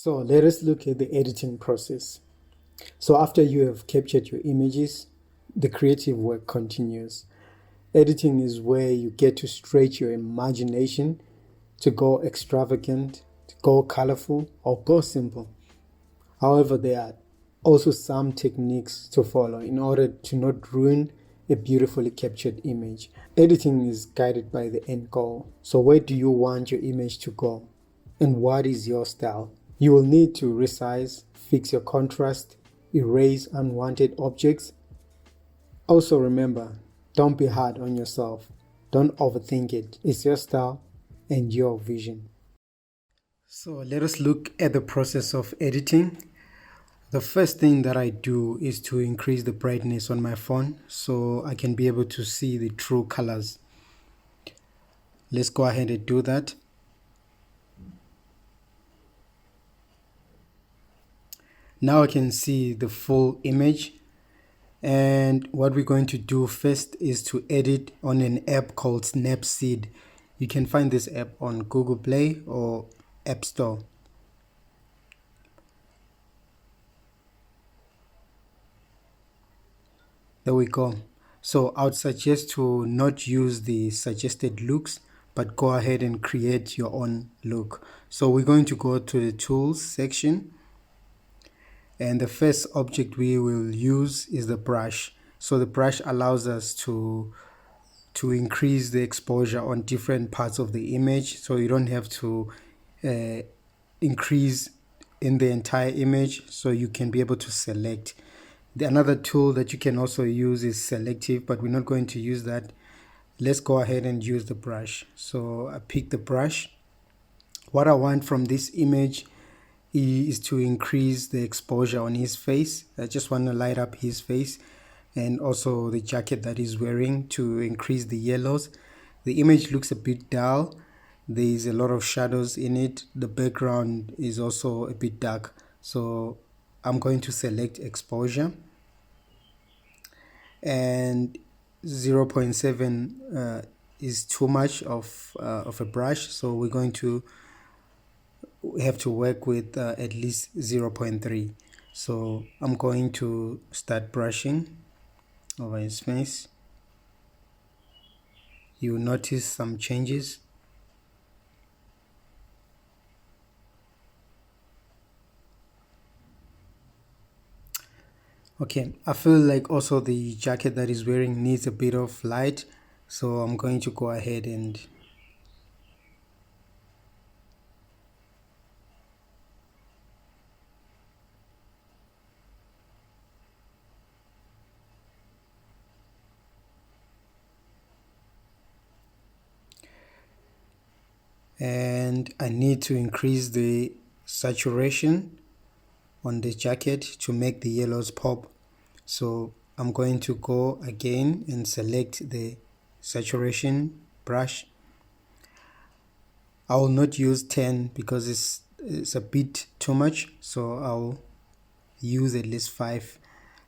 So let us look at the editing process. So after you have captured your images, the creative work continues. Editing is where you get to stretch your imagination to go extravagant, to go colorful, or go simple. However, there are also some techniques to follow in order to not ruin a beautifully captured image. Editing is guided by the end goal. So where do you want your image to go? And what is your style? You will need to resize, fix your contrast, erase unwanted objects. Also remember, don't be hard on yourself. Don't overthink it. It's your style and your vision. So let us look at the process of editing. The first thing that I do is to increase the brightness on my phone so I can be able to see the true colors. Let's go ahead and do that. Now I can see the full image, and what we're going to do first is to edit on an app called Snapseed. You can find this app on Google Play or App Store. There we go. So I would suggest to not use the suggested looks, but go ahead and create your own look. So we're going to go to the tools section, and the first object we will use is the brush. So the brush allows us to increase the exposure on different parts of the image, so you don't have to increase in the entire image, so you can be able to select. Another tool that you can also use is selective, but we're not going to use that. Let's go ahead and use the brush. So I pick the brush. What I want from this image is to increase the exposure on his face. I just want to light up his face, and also the jacket that he's wearing to increase the yellows. The image looks a bit dull. There is a lot of shadows in it. The background is also a bit dark. So I'm going to select exposure, and 0.7 is too much of a brush, so we're going to have to work with at least 0.3. So I'm going to start brushing over his face. You notice some changes. Okay, I feel like also the jacket that he's wearing needs a bit of light, so I'm going to go ahead and I need to increase the saturation on the jacket to make the yellows pop. So I'm going to go again and select the saturation brush. I will not use 10 because it's a bit too much, so I'll use at least 5.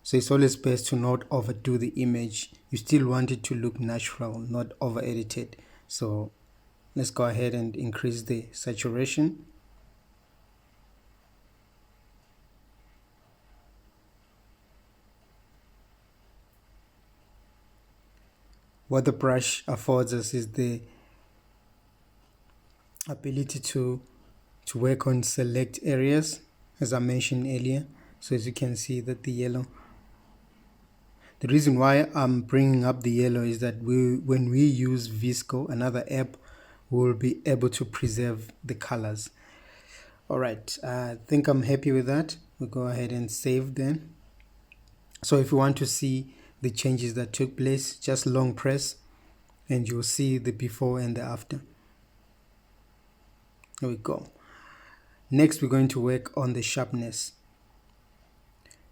So it's always best to not overdo the image. You still want it to look natural, not over edited. So let's go ahead and increase the saturation. What the brush affords us is the ability to work on select areas, as I mentioned earlier. So as you can see that the yellow, the reason why I'm bringing up the yellow is that when we use Visco, another app, we'll be able to preserve the colors. All right, I think I'm happy with that. We'll go ahead and save then. So if you want to see the changes that took place, just long press and you'll see the before and the after. There we go. Next, we're going to work on the sharpness.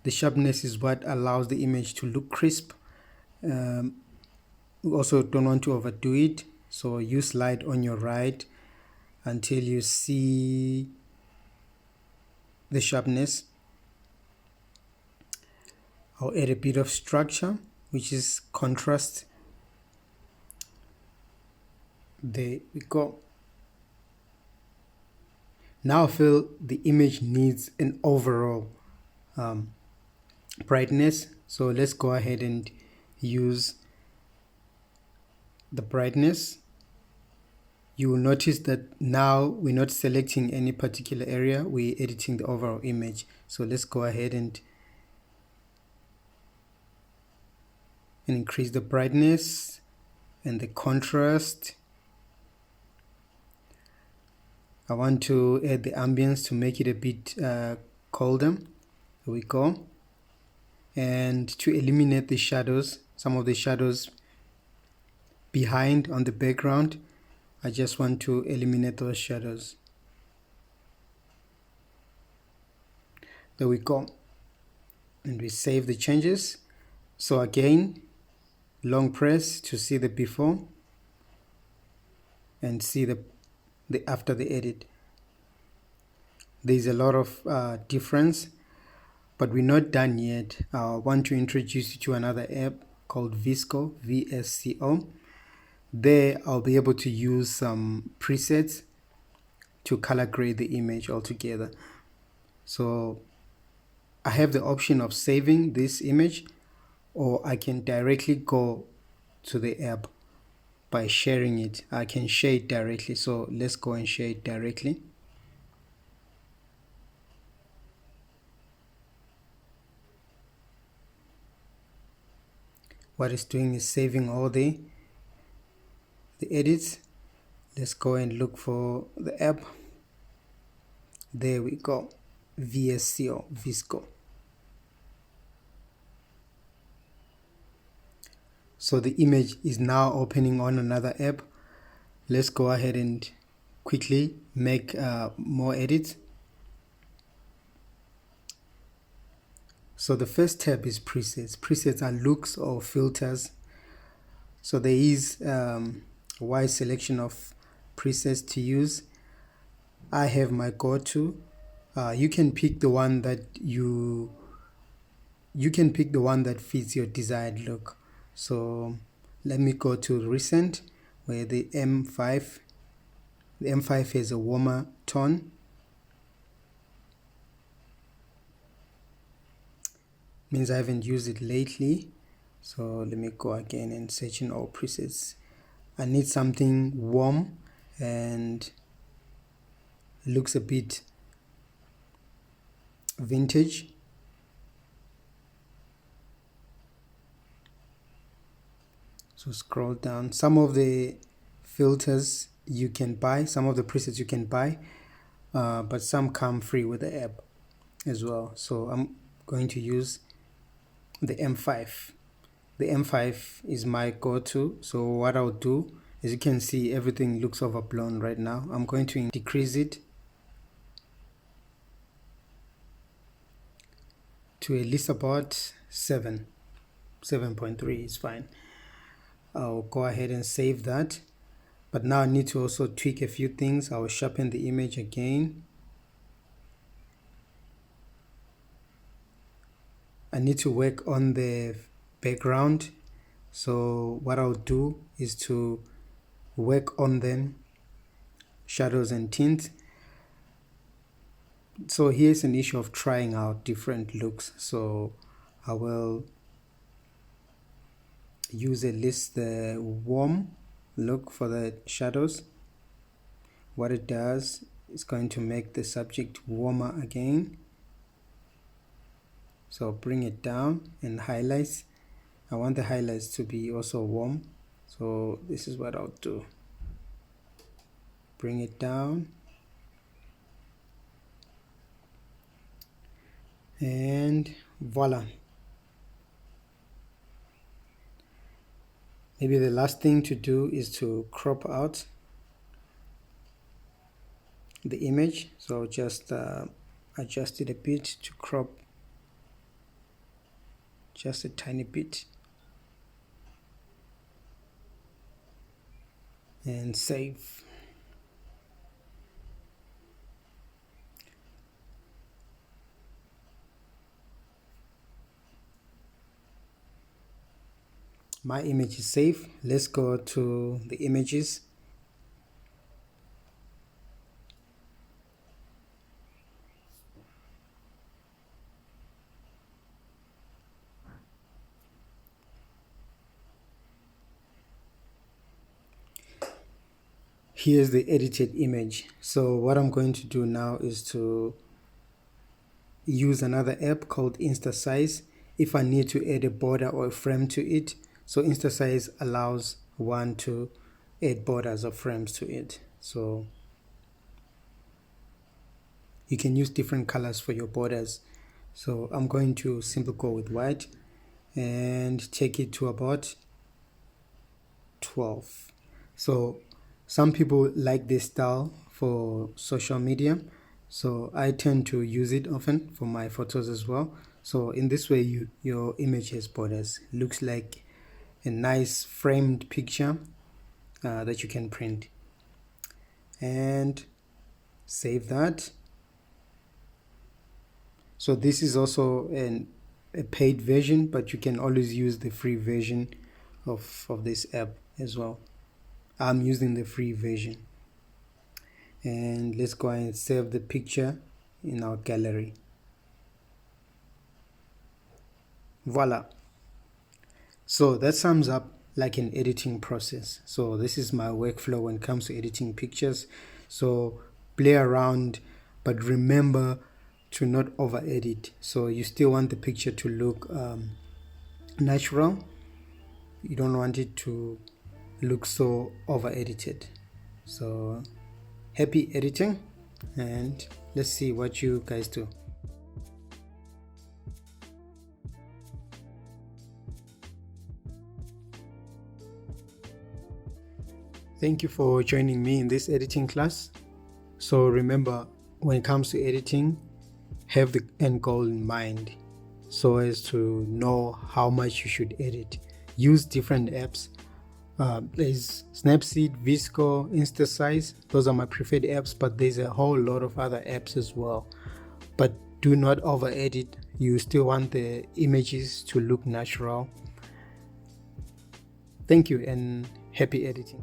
The sharpness is what allows the image to look crisp. We also don't want to overdo it, so you slide on your right until you see the sharpness. I'll add a bit of structure, which is contrast. There we go. Now I feel the image needs an overall brightness. So let's go ahead and use the brightness. You will notice that now we're not selecting any particular area, we're editing the overall image. So let's go ahead and increase the brightness and the contrast. I want to add the ambience to make it a bit colder. Here we go. And to eliminate the shadows, some of the shadows behind on the background, I just want to eliminate those shadows. There we go. And we save the changes. So again, long press to see the before and see the after the edit. There's a lot of difference, but we're not done yet. I want to introduce you to another app called Visco, VSCO. There I'll be able to use some presets to color grade the image altogether. So I have the option of saving this image, or I can directly go to the app by sharing it. I can share it directly. So let's go and share it directly. What it's doing is saving all the edits. Let's go and look for the app. There we go. VSCO, Visco. So the image is now opening on another app. Let's go ahead and quickly make more edits. So the first tab is presets. Presets are looks or filters. So there is a wide selection of presets to use. I have my go-to. You can pick the one that you can pick the one that fits your desired look. So let me go to recent, where the M5 has a warmer tone. Means I haven't used it lately. So let me go again and search in all presets. I need something warm and looks a bit vintage. So scroll down. Some of the filters you can buy, some of the presets you can buy, but some come free with the app as well. So I'm going to use the M5. The M5 is my go-to. So what I'll do, as you can see, everything looks overblown right now. I'm going to decrease it to at least about 7.3 is fine. I'll go ahead and save that. But now I need to also tweak a few things. I'll sharpen the image again. I need to work on the background. So what I'll do is to work on them, shadows and tints. So here's an issue of trying out different looks. So I will use at least the warm look for the shadows. What it does is going to make the subject warmer again. So bring it down and highlights. I want the highlights to be also warm. So this is what I'll do. Bring it down. And voila. Maybe the last thing to do is to crop out the image. So just adjust it a bit to crop just a tiny bit and save. My image is saved. Let's go to the images. here's the edited image. So what I'm going to do now is to use another app called Snapseed if I need to add a border or a frame to it. So Snapseed allows one to add borders or frames to it. So you can use different colors for your borders. So I'm going to simply go with white and take it to about 12. So some people like this style for social media, so I tend to use it often for my photos as well. So in this way, your image has borders. Looks like a nice framed picture that you can print. And save that. So this is also a paid version, but you can always use the free version of this app as well. I'm using the free version. And let's go and save the picture in our gallery. Voila. So that sums up like an editing process. So this is my workflow when it comes to editing pictures. So play around, but remember to not over edit. So you still want the picture to look natural. You don't want it to look so over edited. So happy editing, and let's see what you guys do. Thank you for joining me in this editing class. So remember, when it comes to editing, have the end goal in mind so as to know how much you should edit. Use different apps. There's Snapseed, Visco, Snapseed. Those are my preferred apps, but there's a whole lot of other apps as well. But do not over edit. You still want the images to look natural. Thank you and happy editing.